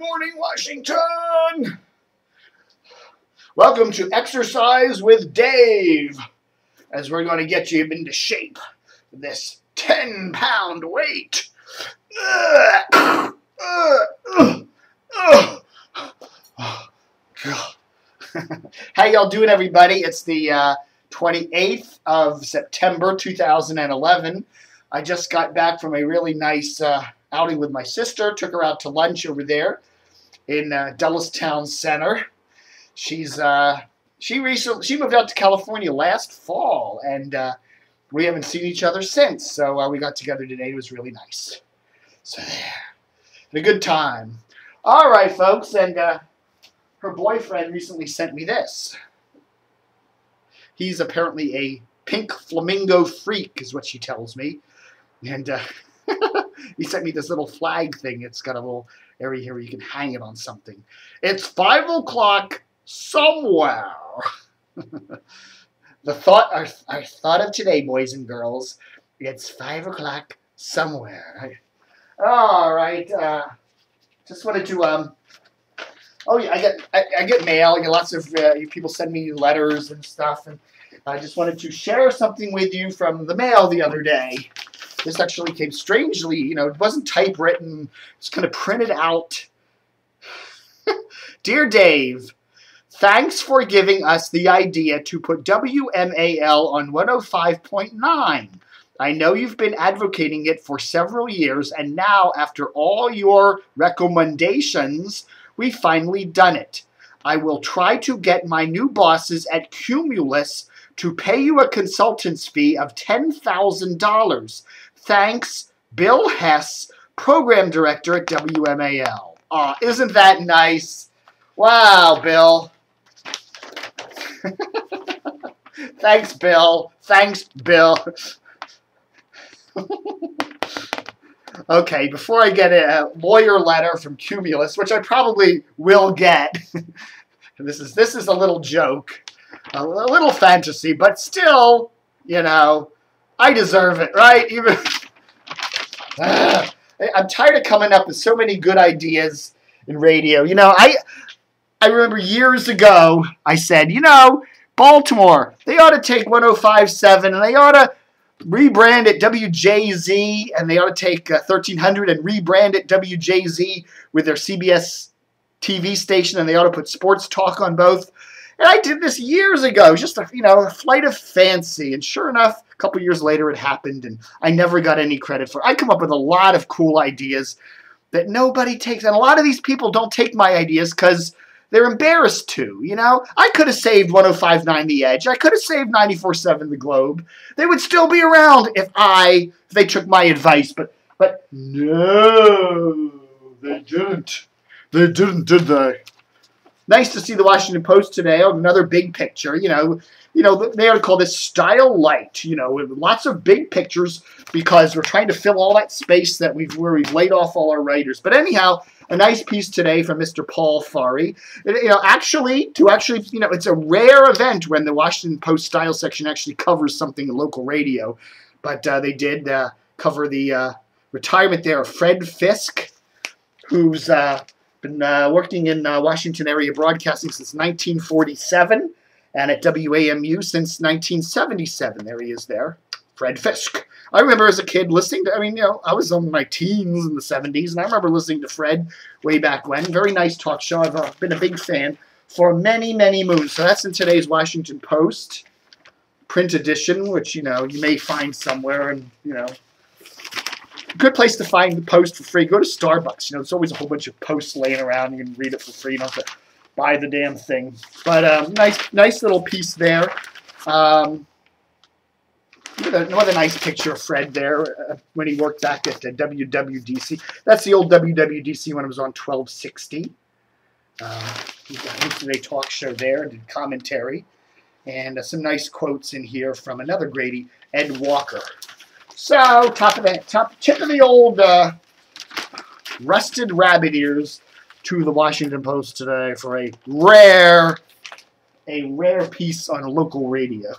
morning, Washington. Welcome to Exercise with Dave, as we're going to get you into shape with this 10-pound weight. How y'all doing, everybody? It's the 28th of September, 2011. I just got back from a really nice outing with my sister. Took her out to lunch over there in Dulles Town Center. She moved out to California last fall, and we haven't seen each other since. So we got together today. It was really nice. So there, had a good time. All right, folks, and her boyfriend recently sent me this. He's apparently a pink flamingo freak, is what she tells me. And he sent me this little flag thing. It's got a little area here where you can hang it on something. It's 5 o'clock somewhere. Our thought of today, boys and girls, it's 5 o'clock somewhere. All right. Just wanted to oh yeah, I get mail. I get lots of people send me letters and stuff, and I just wanted to share something with you from the mail the other day. This actually came strangely, it wasn't typewritten. It's kind of printed out. Dear Dave, thanks for giving us the idea to put WMAL on 105.9. I know you've been advocating it for several years, and now, after all your recommendations, we've finally done it. I will try to get my new bosses at Cumulus to pay you a consultant's fee of $10,000. Thanks, Bill Hess, Program Director at WMAL. Aw, isn't that nice? Wow, Bill. Thanks, Bill. Thanks, Bill. Okay, before I get a lawyer letter from Cumulus, which I probably will get, this is a little joke, a little fantasy, but still, I deserve it, right? Even I'm tired of coming up with so many good ideas in radio. I remember years ago I said, Baltimore, they ought to take 105.7 and they ought to rebrand it WJZ, and they ought to take 1300 and rebrand it WJZ with their CBS TV station, and they ought to put sports talk on both. And I did this years ago, just a flight of fancy. And sure enough, a couple years later it happened, and I never got any credit for it. I come up with a lot of cool ideas that nobody takes. And a lot of these people don't take my ideas because they're embarrassed to, I could have saved 105.9 The Edge. I could have saved 94.7 The Globe. They would still be around if they took my advice. But no, they didn't. They didn't, did they? Nice to see the Washington Post today on another big picture. They ought to call this Style Light. With lots of big pictures because we're trying to fill all that space where we've laid off all our writers. But anyhow, a nice piece today from Mr. Paul Farry. Actually, it's a rare event when the Washington Post Style section actually covers something in local radio. But they did cover the retirement there of Fred Fiske, who's been working in Washington area broadcasting since 1947 and at WAMU since 1977. There he is there, Fred Fiske. I remember as a kid listening to, I was in my teens in the 70s, and I remember listening to Fred way back when. Very nice talk show. I've been a big fan for many, many moons. So that's in today's Washington Post print edition, which, you may find somewhere, and, good place to find the Post for free. Go to Starbucks. There's always a whole bunch of posts laying around. You can read it for free. You don't have to buy the damn thing. But nice little piece there. Another nice picture of Fred there when he worked back at WWDC. That's the old WWDC when it was on 1260. He hosted a talk show there, did commentary. And some nice quotes in here from another Grady, Ed Walker. So, tip of the old rusted rabbit ears to the Washington Post today for a rare piece on local radio.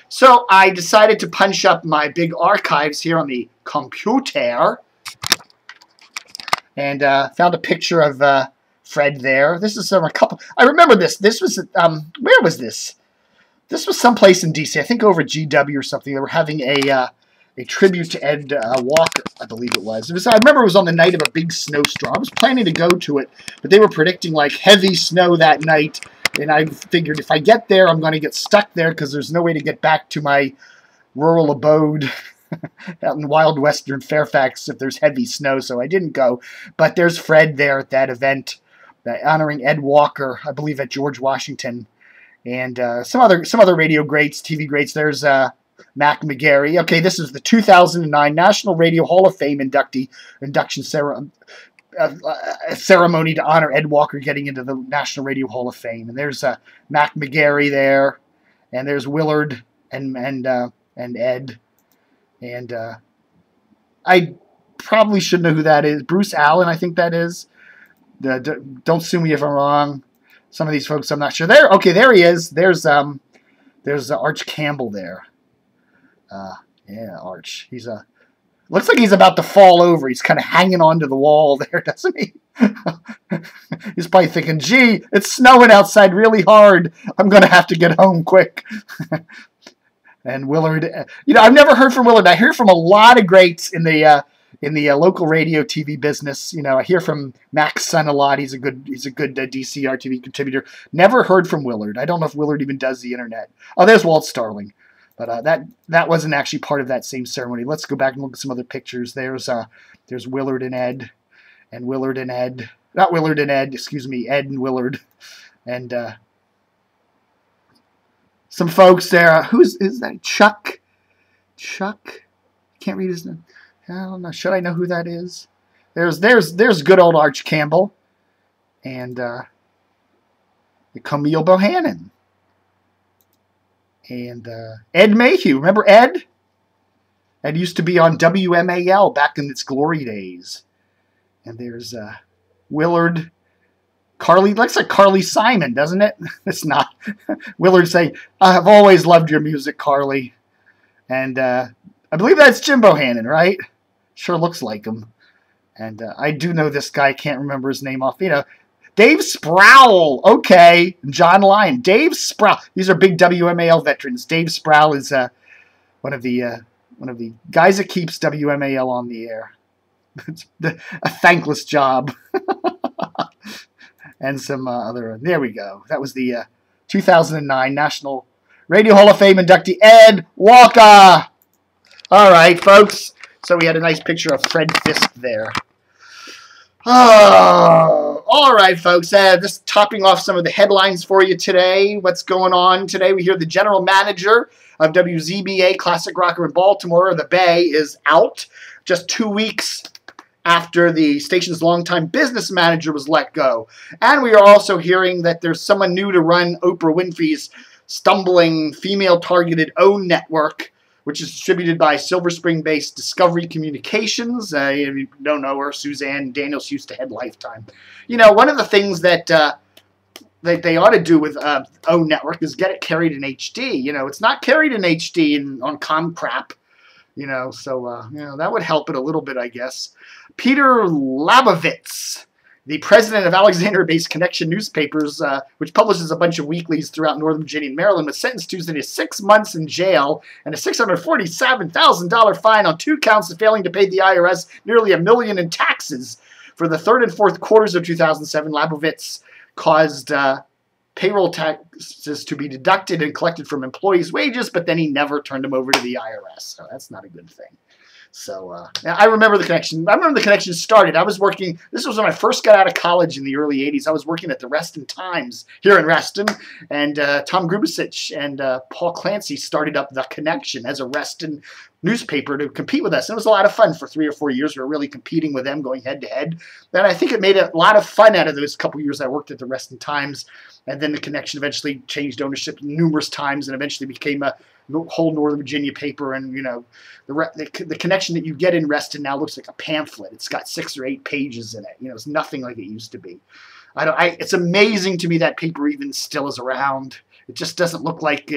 So I decided to punch up my big archives here on the computer. and found a picture of Fred there. This is a couple. I remember this. This was where was this? This was someplace in D.C. I think over at GW or something. They were having a tribute to Ed Walker, I believe it was. I remember it was on the night of a big snowstorm. I was planning to go to it, but they were predicting like heavy snow that night, and I figured if I get there, I'm going to get stuck there because there's no way to get back to my rural abode out in wild western Fairfax if there's heavy snow, so I didn't go. But there's Fred there at that event, honoring Ed Walker, I believe at George Washington, and some other radio greats, TV greats. There's Mac McGarry. Okay, this is the 2009 National Radio Hall of Fame induction ceremony to honor Ed Walker getting into the National Radio Hall of Fame. And there's Mac McGarry there, and there's Willard and Ed. And I probably should know who that is. Bruce Allen, I think that is. Don't sue me if I'm wrong. Some of these folks, I'm not sure. There he is. There's Arch Campbell there. Yeah, Arch. Looks like he's about to fall over. He's kind of hanging onto the wall there, doesn't he? He's probably thinking, gee, it's snowing outside really hard. I'm going to have to get home quick. And Willard, I've never heard from Willard. I hear from a lot of greats in the local radio TV business. I hear from Mac's son a lot. He's a good DCR TV contributor. Never heard from Willard. I don't know if Willard even does the internet. Oh, there's Walt Starling. But that wasn't actually part of that same ceremony. Let's go back and look at some other pictures. There's Willard and Ed, and Willard and Ed. Not Willard and Ed, excuse me, Ed and Willard. And some folks there. Is that? Chuck? Can't read his name. I don't know. Should I know who that is? There's good old Arch Campbell. And Camille Bohannon. And Ed Mayhew. Remember Ed? Ed used to be on WMAL back in its glory days. And there's Willard. Carly. Looks like Carly Simon, doesn't it? It's not. Willard saying, I've always loved your music, Carly. And I believe that's Jim Bohannon, right? Sure looks like him. And I do know this guy. Can't remember his name off. Dave Sproul, okay. John Lyon. Dave Sproul. These are big WMAL veterans. Dave Sproul is one of the guys that keeps WMAL on the air. It's a thankless job. And some other. There we go. That was the 2009 National Radio Hall of Fame inductee Ed Walker. All right, folks. So we had a nice picture of Fred Fiske there. Oh, all right, folks. Just topping off some of the headlines for you today. What's going on today? We hear the general manager of WZBA Classic Rocker in Baltimore, the Bay, is out just 2 weeks after the station's longtime business manager was let go. And we are also hearing that there's someone new to run Oprah Winfrey's stumbling female-targeted OWN network, which is distributed by Silver Spring-based Discovery Communications. If you don't know her, Suzanne Daniels used to head Lifetime. One of the things that they ought to do with OWN Network is get it carried in HD. It's not carried in HD on ComCrap. So that would help it a little bit, I guess. Peter Labovitz, the president of Alexander-based Connection Newspapers, which publishes a bunch of weeklies throughout Northern Virginia and Maryland, was sentenced Tuesday to 6 months in jail and a $647,000 fine on 2 counts of failing to pay the IRS nearly $1 million in taxes. For the third and fourth quarters of 2007, Labovitz caused payroll taxes to be deducted and collected from employees' wages, but then he never turned them over to the IRS. So that's not a good thing. So I remember the connection. I remember the connection started. I was working. This was when I first got out of college in the early 80s. I was working at the Reston Times here in Reston. And Tom Grubasich and Paul Clancy started up The Connection as a Reston newspaper to compete with us. And it was a lot of fun for 3 or 4 years. We were really competing with them, going head to head. And I think it made a lot of fun out of those couple years I worked at the Reston Times. And then the Connection eventually changed ownership numerous times and eventually became a whole Northern Virginia paper. And, the Connection that you get in Reston now looks like a pamphlet. It's got 6 or 8 pages in it. It's nothing like it used to be. It's amazing to me that paper even still is around. It just doesn't look like...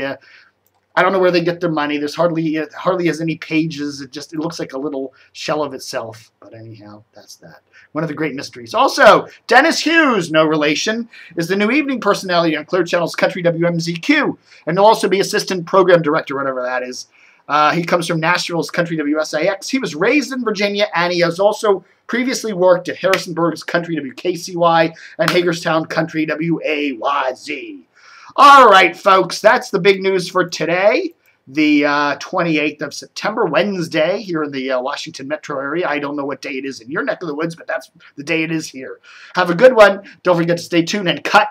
I don't know where they get their money. There's hardly has any pages. It looks like a little shell of itself. But anyhow, that's that. One of the great mysteries. Also, Dennis Hughes, no relation, is the new evening personality on Clear Channel's Country WMZQ. And he'll also be assistant program director, whatever that is. He comes from Nashville's Country WSIX. He was raised in Virginia, and he has also previously worked at Harrisonburg's Country WKCY and Hagerstown Country WAYZ. All right, folks, that's the big news for today, the 28th of September, Wednesday, here in the Washington metro area. I don't know what day it is in your neck of the woods, but that's the day it is here. Have a good one. Don't forget to stay tuned and cut.